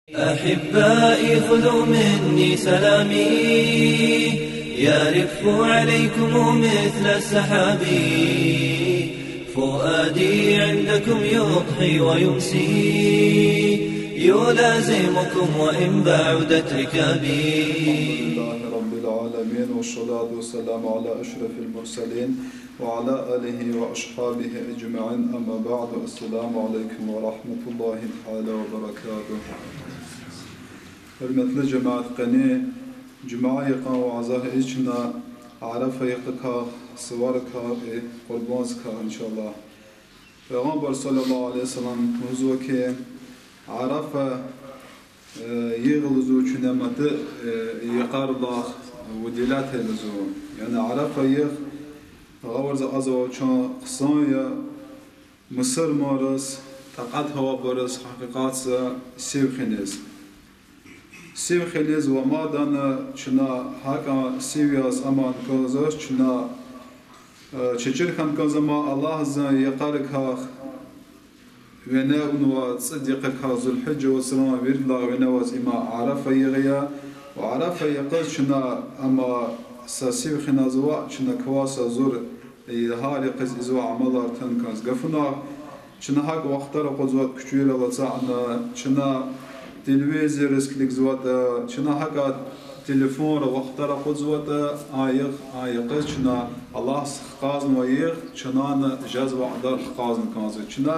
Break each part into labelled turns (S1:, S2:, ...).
S1: أحبائي خذوا مني سلامي يرف عليكم مثل السحاب فؤادي عندكم يضحي ويمسي يلازمكم وإن بعدت ركابي.
S2: الحمد لله رب العالمين والصلاة والسلام على أشرف المرسلين وعلى آله وأصحابه أجمعين، أما بعد. السلام عليكم ورحمة الله تعالى وبركاته. Hürmetli cemaat qani cuma'yı qavazah içna arafa yaqqa sıvarka qurbanska inşallah. Peygamber sallallahu aleyhi ve sellem huzu ki arafa yığılzu çünematı yaqarlah vedilat helzu. Yani arafa yığ gavurza azva çan qsanya Mısır maras taqat hava baras haqiqatsa sevkhiniz. Sevkhiniz ve madana çına haka sevyas aman kazas çına çeçirkan kazama Allah za yaqarka ve ne unwa tsidiqa zulhijja ve salama birla ve nevaz ima arafa yığya ve arafa yaqaz çına ama sevkhiniz ve çına kvasa zur hali qız izwa amalar tankaz gafuna çına hak vaqtara qozvat küçüyle latsa çına تلفزيون رسكلك زواتا شنا حكا تليفون وقتها قد زواتا آيق شنا الله قازن ويق شنا جاز وعدار قازن كازو شنا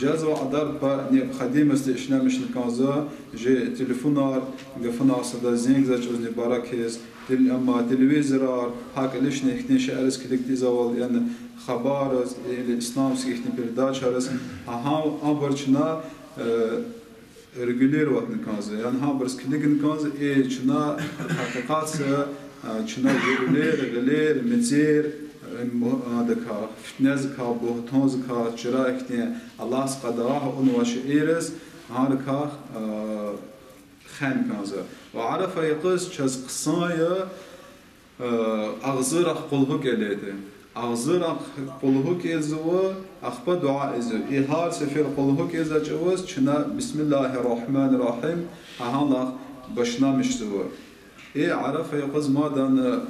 S2: جاز وعدار با نيب خديم استشنا مش كازو جي تليفونار قفنا صدا زينك زاج وزني باراكيز اما تلفزيون حق ليش نحكي شعرس كلك تزاول يعني خبر الاسلام سيحني برداش هرس ها امبرشنا regular وقت نكازه يعني ها برس كليك نكازه چنا حقیقت چنا regular مزیر دکا فتنز کا بهتانز کا چرا اکتی الله سقداه اون واش ایرز هارکا خن کازه و عرف یقص چز قصایا اغزر قلهو گلیده أغزر قلهو كيزوا أخبا دعاء إزو إيهار سفير قلهو كيزا جوز چنا بسم الله الرحمن الرحيم أهانا بشنا مشتوا إيه عرف يقز مادان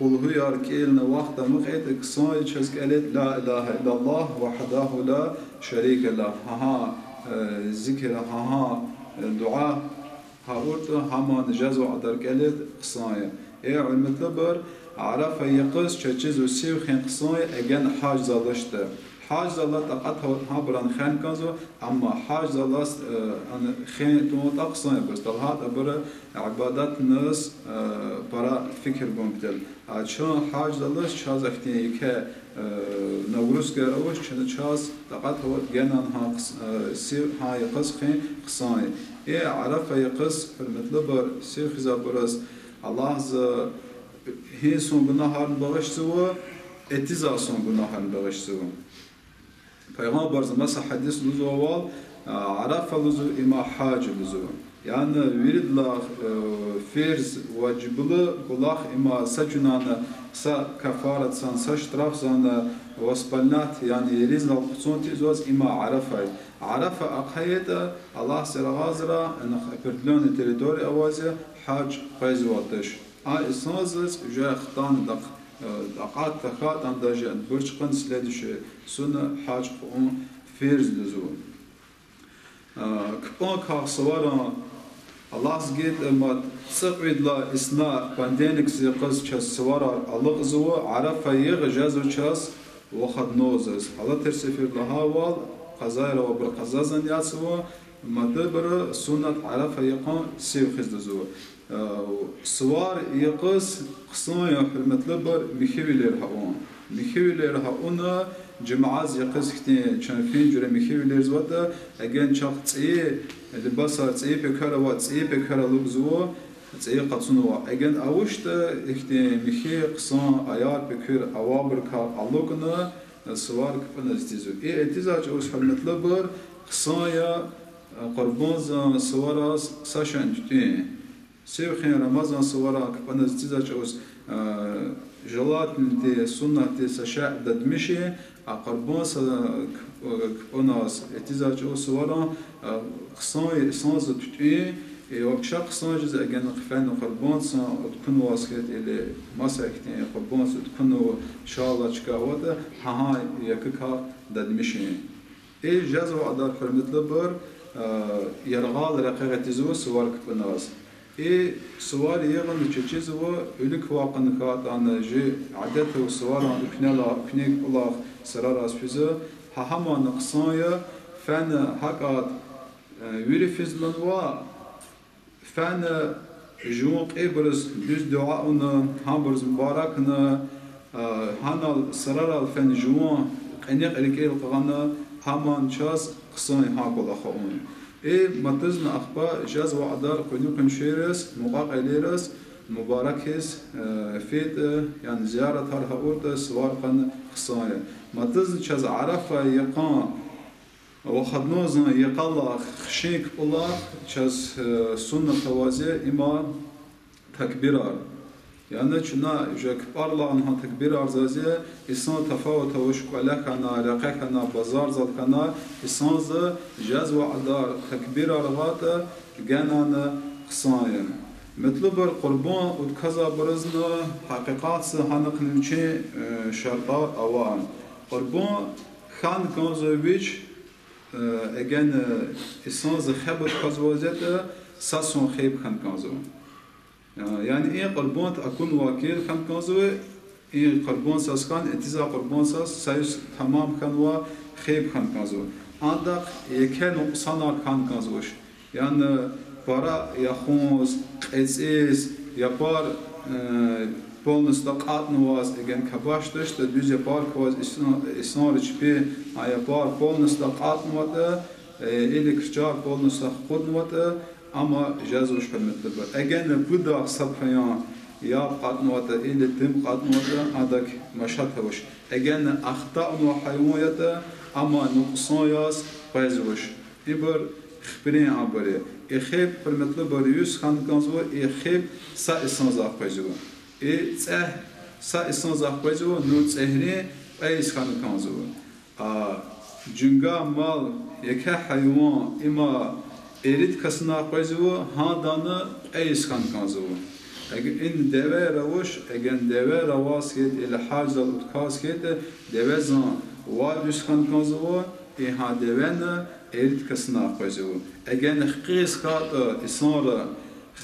S2: قلهو ياركيلنا وقتا مقعد إكساي چز قالت لا إله إلا الله وحده لا شريك له ها ذكر ها دعاء ها أورتو هما نجاز وعدر قالت قصايا إيه علمت لبر عرف يقص چچز و سیو خن قصای اگن حاج زالشته حاج زالات اقت ها بران خن کازو اما حاج زالات خن تو تقصای بس طلعت بر عبادت ناس برا فکر بومتل چون حاج زالات چاز اختی که نوروز گروش چون چاز اقت هو جنان ها سیو ها يقص خن قصای ای عرف يقص المطلب سیو خزا برس الله هي son günahlarını bağıştığı, etiza son günahlarını bağıştığı. Peygamber mesela hadis luzu oval, arafa luzu ima hac luzu. Yani viridla ferz vaciblı kulak ima saçunanı sa kafarat san sa ştraf san vaspalnat yani yerizla kusunti zoz ima arafay. Arafa aqhayda Allah seragazra en pertlon teritori avazi hac qayzvatış. إسنازس جاء خطان دقات تخات عند جان برشقن سلادش سنة حاج قوم فيرز لزوم كبان كاخ سوارا الله زجيت ما تسقيد لا إسناء باندينك زيقز شاس سوارا الله زوا عرف يغ جازو شاس وخد نوزس الله ترسفير لها وال قزاير وبر قزازن ياسوا ما دبر سنة عرف يقان سيف خز لزوا سوار يقص قصايا حرمتلي بر مخيولر هاون مخيولر هاونا جماعز يقص كتي چنفين جره مخيولر زوتا اگن چاق صي لباسا صي بكره وا صي بكره لوزو صي قصنوا اگن اوشت كتي مخي قصان ايار بكر اوابر كا اللوكنا سوار كنزتيزو اي اتزاج اوس حرمتلي بر قصايا قربان سوارا ساشن تي سيخين رمضان صورا كبنا زتيزاج أوس جلات نتي سنة تي سشاء ددمشي أقربان كبنا زتيزاج أوس صورا خصاي سانز تتوي وبشا قصان جز أجن قفان قربان صا تكون واسكت إلى مسكتين قربان تكون إن شاء الله شكاوته ها يككها ددمشين جز وعدار فرمت لبر يرغال رقيقة زو سوار كبناس سوار يغن تشيز هو يلك واقن كات عن جي عدته وسوار عن كنلا كنيك الله سرار أسفزه هما نقصايا فن حقات ويرفزلن وا فن جوق إبرز دوز دعاءنا هامبرز مباركنا هنا سرار الفن جوان قنيق إلكيل قغنا همان شاس قصاي هاكل أخوون متزن أخبا جاز وعدار قنوكن شيرس مقاق إليرس مباركس فيت يعني زيارة هرها أورد سوار قن قصاي متزن شاز عرفة يقان وخدنوزن يقلا خشيك الله شاز سنة توازي إما تكبيرار يعني شنا جاك بارلا عنها تكبير أرزازية إنسان تفاوت وشك عليكنا رقيقنا بازار زادكنا إنسان ز جاز وعدار تكبير أرغاته جنانا قصايم مطلوب القربان وكذا برزنا حقيقات هنق نمشي شرطة أوان قربان خان كنزويج أجن إنسان ز خبر كزوزته ساسون خيب خان كنزو يعني إيه قربان أكون وكيل خان كنزوه إيه قربان ساس كان انتظار قربان ساس سايس تمام كان وخيب خان كنزوه عندك يكن نقصانا خان كنزوش يعني برا يخونز قيس يبار полностью قاتنواز إجن كباش تشت دوزي بار كواز إسنار شبي عيا بار полностью قاتنواته إلي كشجار полностью خودنواته أما جازوش كمثل أجن بودا صبحيان يا قاتنواته إلي تم قاتنواته عندك مشاتوش أجن أخطاء وحيوانيته أما نقصان ياس بيزوش إبر خبرين عبري إخيب بالمثل بريوس خان كنزو إخيب سا إسنزاق بيزو سا إسنزاق بيزو نو تسهري أيس خان كنزو جنگا مال يكا حيوان إما إريد كسنا بيزو هادانا أيس خان كنزو إن دوا روش أجن دوا رواس كيت إلى حاجة الأتكاس كيت دوا زان وادوس خان كنزو إها دوانا إريد كسنا بيزو أجن خقيس كات إسنار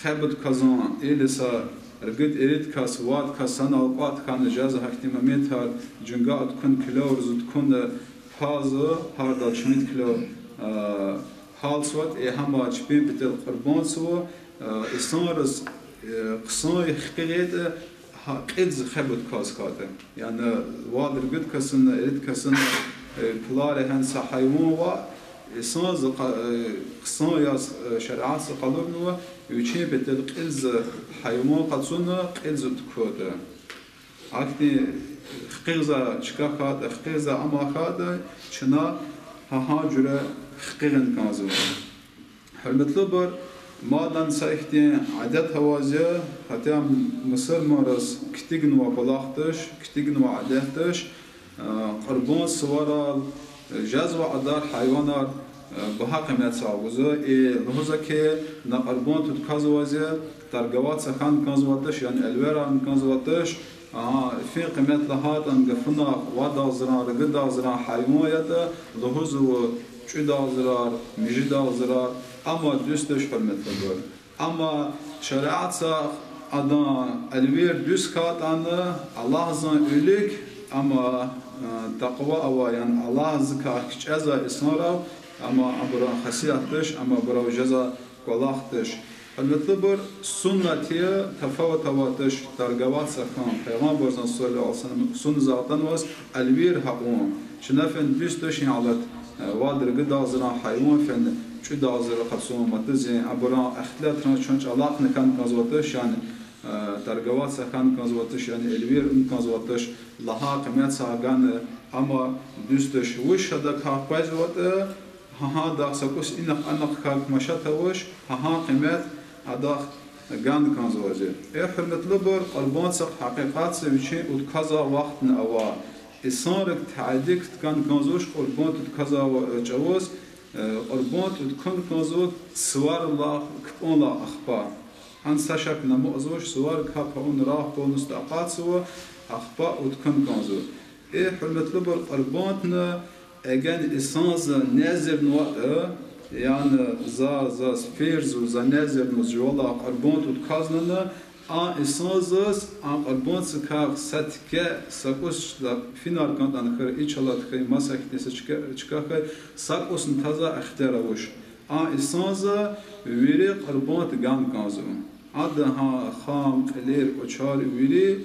S2: خبط كزان إلى سا رجد إريد كاس واد كاسنا وقات كان جاز احتمامات هر جنگا تكون كيلو رزود تكون فازو هردا 2 كيلو حالسوات إهما جبين بتل قربان سو إسنارز قصاي خقيت قيد خبط كاس كاته يعني واد رجد كاسنا إريد كاسنا بلاره هن سحيوان و إسناز قصايا شرعات قلبنا يجي بتل قيز حيوان قصنا قيز تكوته عكني خقيزة شكاكات خقيزة أما خاده شنا ها جرا خقيرن كازو هالمطلوبر مادن سايختين عدد هوازية حتى مصر مارس كتيجن وبلاختش كتيجن وعدتش قربان سوارال جاز وعدار حيوانات بها قيمة سعوزة لحظة كي نقربان تتكازوازية ترجوات سخان كازواتش يعني الورا كازواتش في قيمة لهات انقفنا ودا زرار رقدا زرار حيوانية لحظة وشدا زرار مجدا زرار أما دوستش فرمت لبر أما شريعة ساق أدان الوير دوست كات أنا الله زان أولك أما تقوى أو يعني الله زكاة كجزا إسنارا أما برا خسياتش أما برا جزا قلاختش المطلوبر سنتية تفاوت تواتش ترجوات سخان پیغمبر صلى الله عليه وسلم سن ذاتن واس الوير حقون شنفن دوستش على وادر قد زرا حيوان فن شو دازر خصوم متزين أبرا اختلاف رانشونش علاق نكان كازواتش يعني ترجوات سخان كازواتش يعني الوير كازواتش لها قيمة ساقان أما دوستش وش هذا كابيزوات ها دا سكوس إنك أنك كاب مشاتوش ها قيمة هذا جان كازواتش حرمت لبر قلبان سق حقيقات سويشي وكذا وقت نوا إصرار تعديك كان كازوش قلبان كذا جواز قربان تكون كنزو سوار الله كون لا أخبار عن سشك نموزوش سوار كابون راح بونس دقات سوا أخبار وتكون كنزو إيه حرمة لبر قربانتنا أجن إسانز نازر نوع يعني za sfirz u za nezernu zjola qarbont u tkazna a isozos a qarbont ka satke sakos da final kandan khir inşallah khay masak nese çıkar sakos taza ihtiravuş a isoza veri qarbont gan kanzu ad ha kham lir uçal veri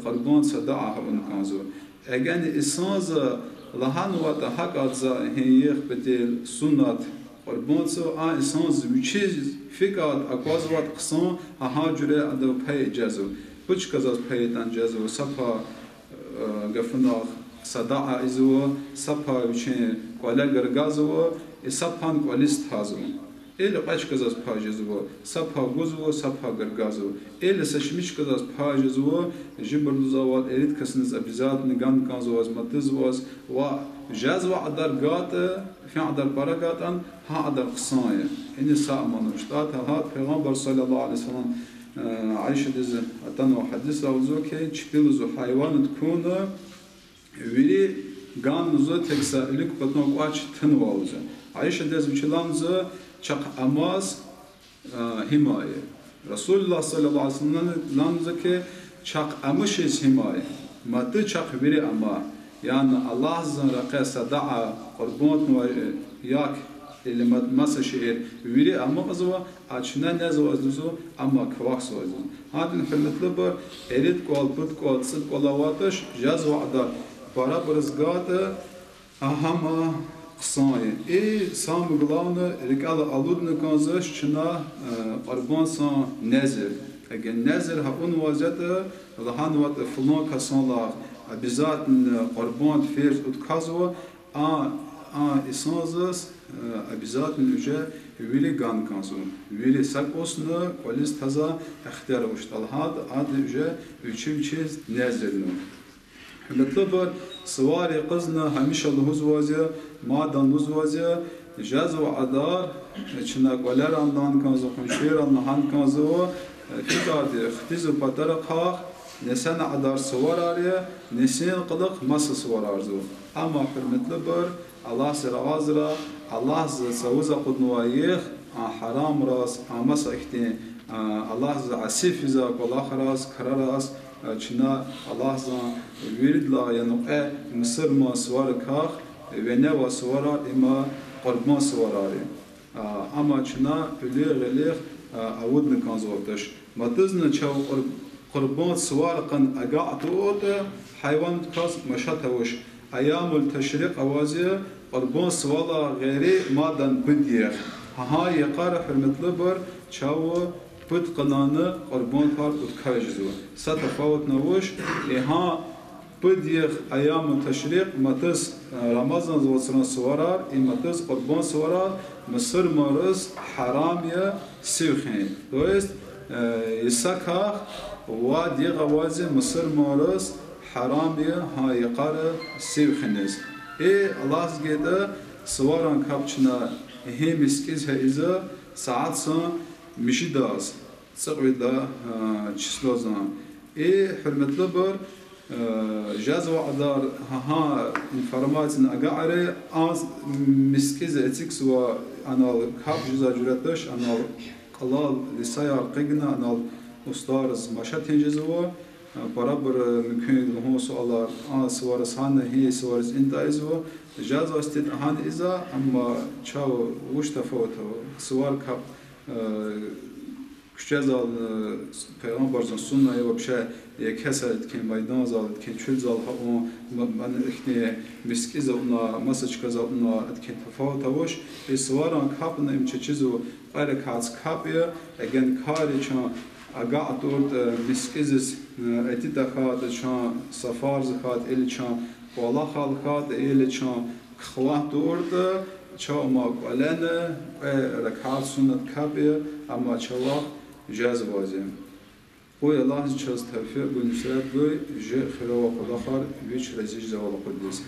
S2: qarbont sadaa un kanzu egen isoza lahan wa da hak adza hiyih betel sunnat قربان سو انسان زوچیز فکرات اقوازوات قسم ها جوره ادو پی جزو بچ کزاز پیدان جزو سپا گفناخ صداع ازو سپا وچین قولا گرگازو سپان قولیست هازو ایل قاچ کزاز پاجزو سپا گوزو سپا گرگازو ایل سشمیچ کزاز پاجزو جبرلوزاوات ایت کسنز ابزات نگان کانزو از متزواز و جاز وعدر قات في عدر بركات ها عدر قصاية إني سامن مشتات هات پیغمبر صلى الله عليه وسلم عايشة دز أتنا وحديث أوزوكي تشتيلزو حيوان تكون ويري قام نزو تكسا إليك بطنوك واش تنوالزو عايشة دز بچلانزو چاق أماز حماية رسول الله صلى الله عليه وسلم لانزوكي چاق أمشيز حماية ما تي چاق ويري أما يعني الله زن رقص دعا قربان وياك اللي ما سشير ويري أما أزوا أشنا نزوا أزوا أما كواكس أزوا هذا الحلم لبر أريد قال بود قال صد قلواتش جاز وعدا برا برزقات أهم قصاية سام غلانا رجال ألود نكازش شنا قربان سان نزر أجن نزر هون وزته لهان وقت فلان كسان لا بذات قربان فيرز وتكازوا إسانزس بذات من وجه ويلي غان كانزو ويلي ساكوسنا وليس تزا اختيار وشتال هاد وجه وشيم چيز نزرنو مطلب سواري قزنا هميشه لهزوازيا مادان لهزوازيا جاز وعدار چنا قولر اندان كانزو خنشير اندان كانزو فيداد اختيزو بطرقاق نسان عدار سوار آريا نسان قلق مس سوار آرزو اما حرمتل بر الله سر آزرا الله سوزا قد نوايخ حرام راس مس اختين الله عسيف ذا قلاخ راس كرا راس چنا الله ز ويرد لا ينقى مصر ما سوار كاخ ونوا سوار اما قربان سوار آريا اما چنا بلغ اود نكانزوتش متزن چاو قربان سوارقا أقعتوت حيوان كاس مشاتوش أيام التشريق أوازي قربان سوالا غيري مادن بديخ ها يقار حرمت لبر شاو بد قنانة قربان كار وتكاجزو ستفاوت نوش إها بديخ أيام التشريق متس رمضان زوصنا سوارار متس قربان سوارار مصر مارس حرامية سيوخين دوست يساكاخ وادي غوازي مصر مارس حرامية هاي قارة سيوخنز الله زجدا سواران كابتشنا هي مسكيز هيزا ساعات سان مشيداز سقويدا تشلوزان حرمت لبر جاز وعدار ها انفورماتين اقعري از مسكيز اتيكس و انا كاب جزا جراتش انا قلال لسايا قيقنا انا استارز مشات هنجزوا برابر ممكن لهم سؤالار سوارس هان هي سوارس انت ازوا جاز استد هان اذا اما تشاو وش تفاوتو سوار كاب كشزال پیغمبرزن سنة وبشه يكسرت كين ميدان زالت كين شل زال ها من إخني مسكيز أونا مسج كذا أونا كين تفاوت وش السواران كابنا إمشي چيزو غير كاس كابيا أجن كاري شان أقعد دورت مسكيزس أتيتا خات شان سفارز خات إلي شان والله خال خات إلي شان خوات دورت شو ما قلنا ركعات سنة كابيا أما شوا جاز وازم قوي الله جاز توفيق بالنسبة بوي جاء خلوا قدخار بيش رزيج زوال قدس